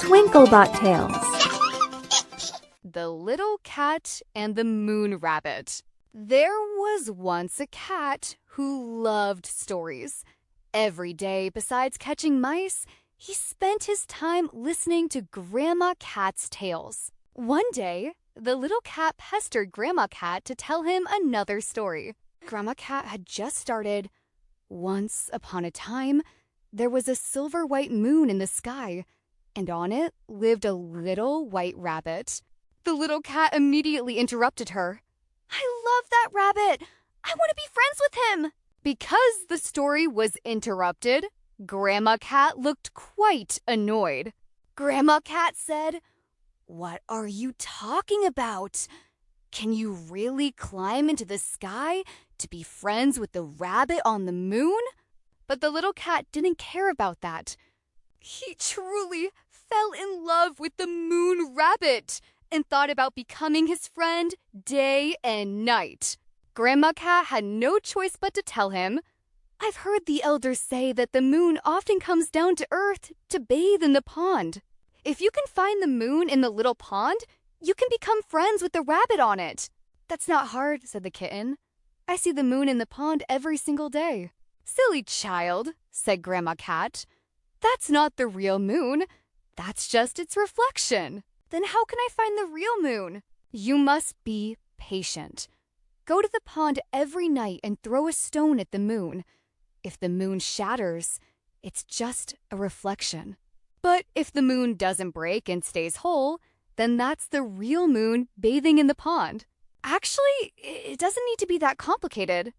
Twinklebot Tales. The Little Cat and the Moon Rabbit. There was once a cat who loved stories. Every day, besides catching mice, he spent his time listening to Grandma Cat's tales. One day, the little cat pestered Grandma Cat to tell him another story. Grandma Cat had just started. Once upon a time, there was a silver white moon in the sky, and on it lived a little white rabbit. The little cat immediately interrupted her. "I love that rabbit! I want to be friends with him!" Because the story was interrupted, Grandma Cat looked quite annoyed. Grandma Cat said, "What are you talking about? Can you really climb into the sky to be friends with the rabbit on the moon?" But the little cat didn't care about that. He truly fell in love with the moon rabbit and thought about becoming his friend day and night. Grandma Cat had no choice but to tell him, "I've heard the elders say that the moon often comes down to earth to bathe in the pond. If you can find the moon in the little pond, you can become friends with the rabbit on it." "That's not hard," said the kitten. "I see the moon in the pond every single day." "Silly child," said Grandma Cat. "That's not the real moon. That's just its reflection. Then how can I find the real moon?" "You must be patient. Go to the pond every night and throw a stone at the moon. If the moon shatters, it's just a reflection. But if the moon doesn't break and stays whole, then that's the real moon bathing in the pond." "Actually, it doesn't need to be that complicated,"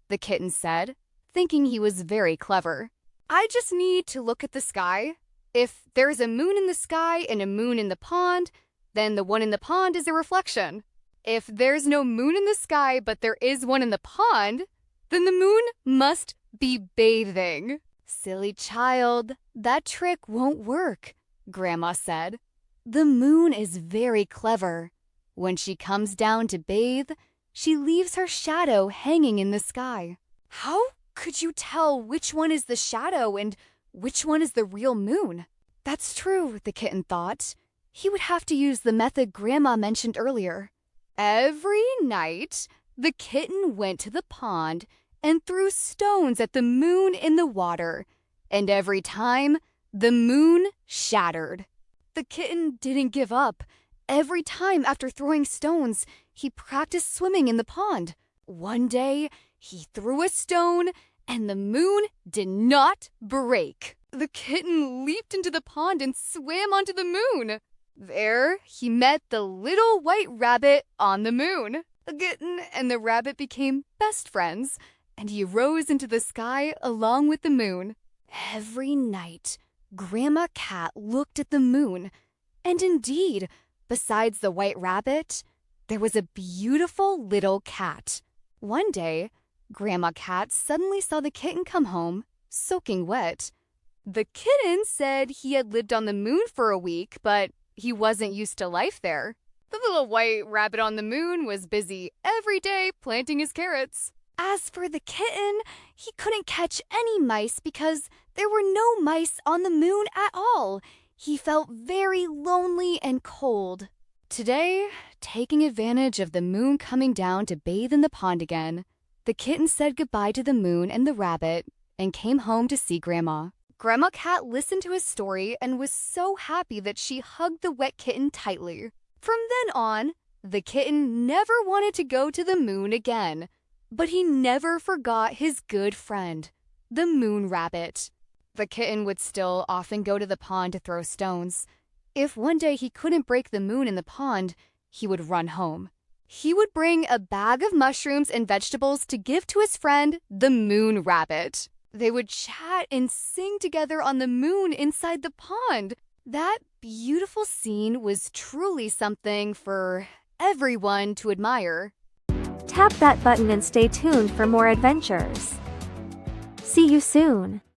the kitten said, thinking he was very clever. "I just need to look at the sky. If there's a moon in the sky and a moon in the pond, then the one in the pond is a reflection. If there's no moon in the sky but there is one in the pond, then the moon must be bathing." "Silly child, that trick won't work," Grandma said. "The moon is very clever. When she comes down to bathe, she leaves her shadow hanging in the sky." "How could you tell which one is the shadow and which one is the real moon?" "That's true," the kitten thought. He would have to use the method Grandma mentioned earlier. Every night, the kitten went to the pond and threw stones at the moon in the water, and every time, the moon shattered. The kitten didn't give up. Every time after throwing stones, he practiced swimming in the pond. One day, he threw a stone, and the moon did not break. The kitten leaped into the pond and swam onto the moon. There, he met the little white rabbit on the moon. The kitten and the rabbit became best friends, and he rose into the sky along with the moon. Every night, Grandma Cat looked at the moon, and indeed, besides the white rabbit, there was a beautiful little cat. One day, Grandma Cat suddenly saw the kitten come home, soaking wet. The kitten said he had lived on the moon for a week, but he wasn't used to life there. The little white rabbit on the moon was busy every day planting his carrots. As for the kitten, he couldn't catch any mice because there were no mice on the moon at all. He felt very lonely and cold. Today, taking advantage of the moon coming down to bathe in the pond again, the kitten said goodbye to the moon and the rabbit and came home to see Grandma. Grandma Cat listened to his story and was so happy that she hugged the wet kitten tightly. From then on, the kitten never wanted to go to the moon again, but he never forgot his good friend, the moon rabbit. The kitten would still often go to the pond to throw stones. If one day he couldn't break the moon in the pond, he would run home. He would bring a bag of mushrooms and vegetables to give to his friend, the moon rabbit. They would chat and sing together on the moon inside the pond. That beautiful scene was truly something for everyone to admire. Tap that button and stay tuned for more adventures. See you soon.